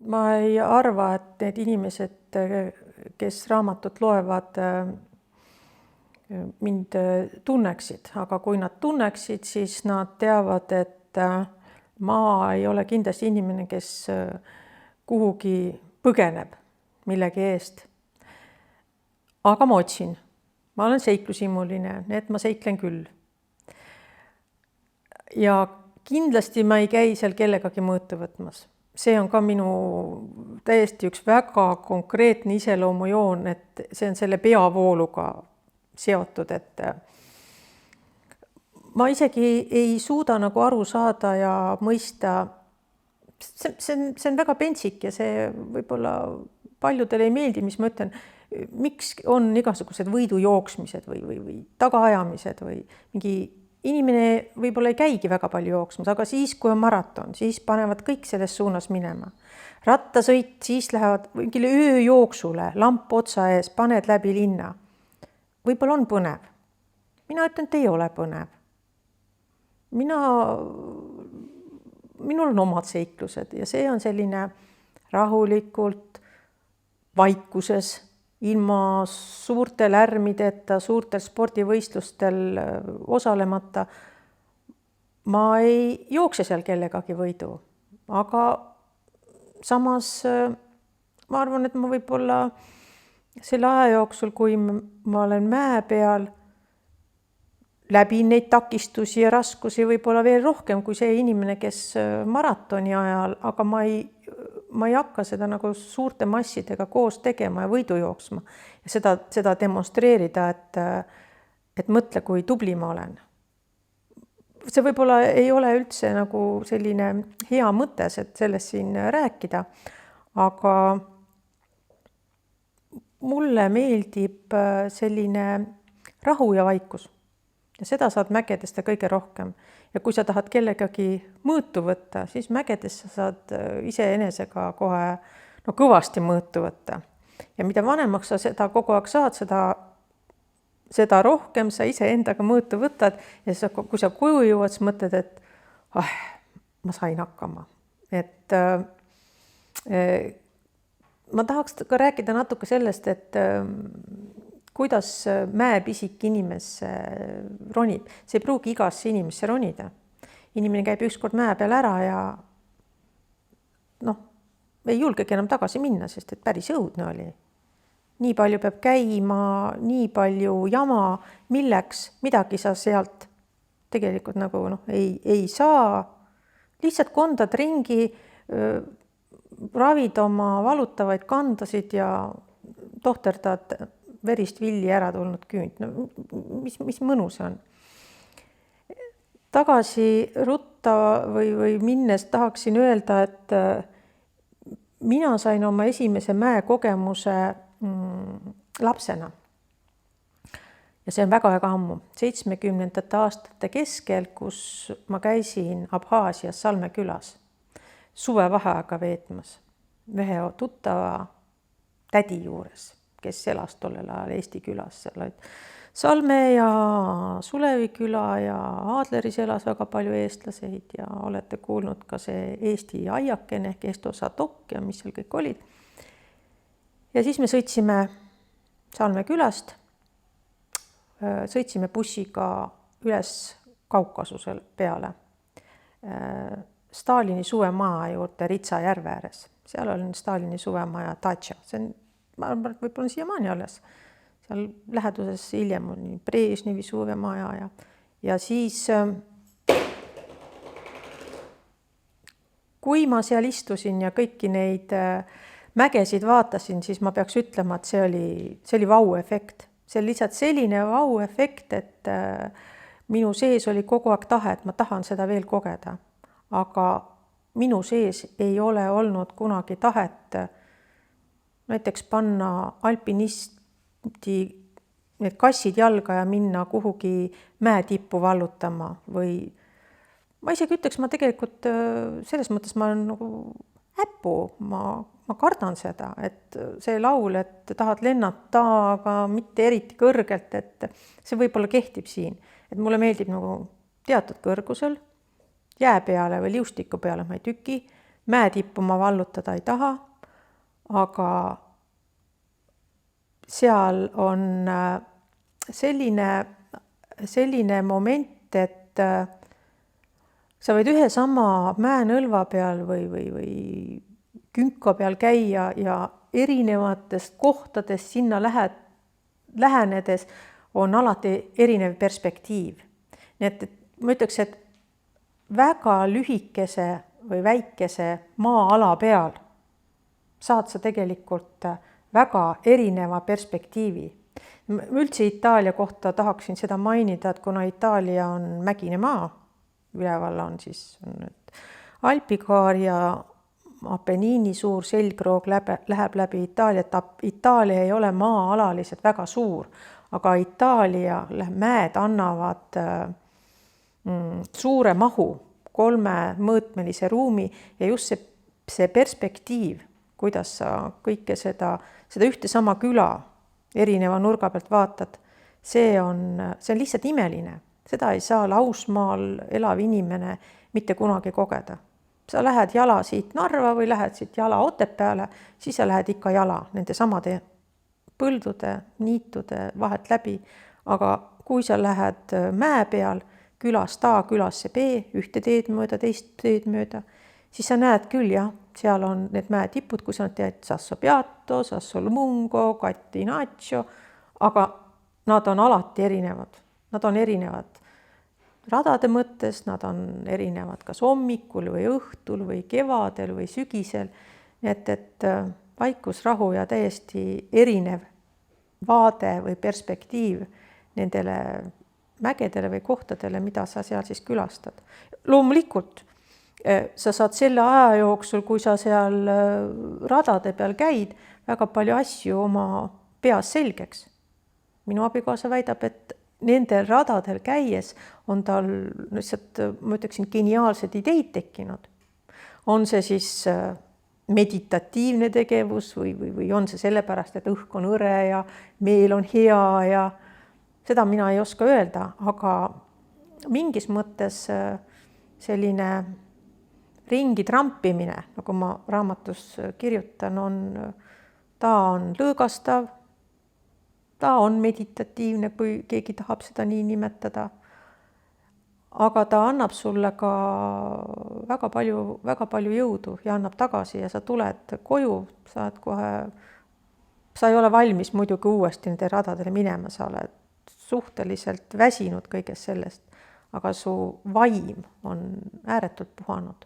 ma ei arva, et need inimesed, kes raamatut loevad, mind tunneksid, aga kui nad tunneksid, siis nad teavad, et ma ei ole kindlasti inimene, kes kuhugi põgeneb millegi eest. Aga ma otsin. Ma olen seiklusimuline, nii et ma seiklen küll. Ja kindlasti ma ei käi seal kellegagi mõõtu võtmas. See on ka minu täiesti üks väga konkreetne iseloomujoon, et see on selle peavooluga seotud, et ma isegi ei suuda nagu aru saada ja mõista. See on väga pentsik ja see võib-olla paljudele ei meeldi, mis ma ütlen, miks on igasugused võidujooksmised või tagaajamised või mingi inimene võib-olla ei käigi väga palju jooksmas, aga siis, kui on maraton, siis panevad kõik selles suunas minema. Rattasõit, siis lähevad mingile ööjooksule, lamp otsa ees, paned läbi linna. Võib-olla on põnev. Mina ütlen, et ei ole põnev. Minul on omad seiklused ja see on selline rahulikult, vaikuses, ilma suurte lärmideta, suurtel spordivõistlustel osalemata. Ma ei jookse seal kellegagi võidu, aga samas ma arvan, et ma võib-olla selle aja jooksul, kui ma olen mäe peal, läbi neid takistusi ja raskusi võib-olla veel rohkem kui see inimene, kes maratoni ajal, aga ma ei hakka seda nagu suurte massidega koos tegema ja võidu jooksma ja seda demonstreerida, et mõtle, kui tubli ma olen. See võib-olla ei ole üldse nagu selline hea mõttes, et sellest siin rääkida, aga mulle meeldib selline rahu ja vaikus. Ja seda saad mägedest kõige rohkem. Ja kui sa tahad kellegagi mõõtu võtta, siis mägedes sa saad iseenesega kohe kõvasti mõõtu võtta. Ja mida vanemaks sa seda kogu aeg saad, seda rohkem sa ise endaga mõõtu võtad ja kui sa koju jõuad, siis mõtled, et ma sain hakkama. Et ma tahaks ka rääkida natuke sellest, et kuidas mäepisik inimesse ronib. See ei pruugi igasse inimesse ronida. Inimene käib ükskord mäe peal ära ja ei julgegi enam tagasi minna, sest et päris õudne oli. Nii palju peab käima, nii palju jama, milleks midagi sa sealt tegelikult nagu ei saa. Lihtsalt kondad ringi, ravid oma valutavaid kandasid ja tohterdad verist villi ära tulnud küünt. Mis mõnu see on? Tagasi rutta või minnes tahaksin öelda, et mina sain oma esimese mäekogemuse lapsena. Ja see on väga ammu. 70. aastate keskel, kus ma käisin Abhaasias Salme külas suvevaheaega veetmas ühe tuttava tädi juures, kes elas tollel ajal Eesti külas. Seal olid Salme ja Sulevi küla ja Aadleris elas väga palju eestlaseid ja olete kuulnud ka see Eesti aiakene ehk Esto Sadok ja mis seal kõik olid. Ja siis me sõitsime Salme külast, sõitsime bussiga üles Kaukasusel peale Stalini suvemaja juurde Ritsa järve ääres. Seal on Stalini suvemaja Datša. See on, ma arvan, võib-olla siiamaani alles. Seal läheduses hiljem on Brežnevi suvemaja ja siis kui ma seal istusin ja kõiki neid mägesid vaatasin, siis ma peaks ütlema, et see oli vau-efekt. See oli lihtsalt selline vau-efekt, et minu sees oli kogu aeg tahe, et ma tahan seda veel kogeda. Aga minu sees ei ole olnud kunagi tahet näiteks panna alpinisti need kassid jalga ja minna kuhugi mäetippu vallutama või ma isegi ütleks, ma tegelikult selles mõttes ma olen nagu äppu, ma kardan seda, et see laul, et tahad lennata, aga mitte eriti kõrgelt, et see võib-olla kehtib siin, et mulle meeldib nagu teatud kõrgusel, jää peale või liustiku peale ma ei tüki, mäetippu ma vallutada ei taha, aga seal on selline moment, et sa võid ühe sama mäenõlva peal või künka peal käia ja erinevatest kohtadest sinna lähenedes on alati erinev perspektiiv. Nii et ma ütleks, et väga lühikese või väikese maa-ala peal saad sa tegelikult väga erineva perspektiivi. Üldse Itaalia kohta tahaksin seda mainida, et kuna Itaalia on mägine maa, üleval on siis Alpikaar ja Apeniini suur selgroog läheb läbi Itaaliat. Itaalia ei ole maa-alaliselt väga suur, aga Itaalia mäed annavad suure mahu, 3-mõõtmelise ruumi ja just see perspektiiv, kuidas sa kõike seda ühte sama küla erineva nurga pealt vaatad, see on lihtsalt imeline. Seda ei saa lausmaal elav inimene mitte kunagi kogeda. Sa lähed jala siit Narva või lähed siit jala Otepääle, siis sa lähed ikka jala nende samade põldude, niitude vahelt läbi. Aga kui sa lähed mäe peal külast A külasse B, ühte teed mööda, teist teed mööda, siis sa näed küll, jah, seal on need mäetipud, kus sa teed Sasso Beato, Sasso Lungo, Catinaccio, aga nad on alati erinevad. Nad on erinevad radade mõttes, nad on erinevad kas hommikul või õhtul või kevadel või sügisel. Et vaikus, rahu ja täiesti erinev vaade või perspektiiv nendele mägedele või kohtadele, mida sa seal siis külastad. Loomulikult sa saad selle aja jooksul, kui sa seal radade peal käid, väga palju asju oma peas selgeks. Minu abikaasa väidab, et nendel radadel käies on tal lihtsalt, ma ütleksin, geniaalsed ideid tekkinud. On see siis meditatiivne tegevus või on see sellepärast, et õhk on hõre ja meel on hea ja seda mina ei oska öelda, aga mingis mõttes selline ringi trampimine, nagu ma raamatus kirjutan, ta on lõõgastav, ta on meditatiivne, kui keegi tahab seda nii nimetada, aga ta annab sulle ka väga palju jõudu ja annab tagasi ja sa tuled koju, sa ei ole valmis muidugi uuesti nende radadele minema, sa oled suhteliselt väsinud kõigest sellest, aga su vaim on ääretult puhanud.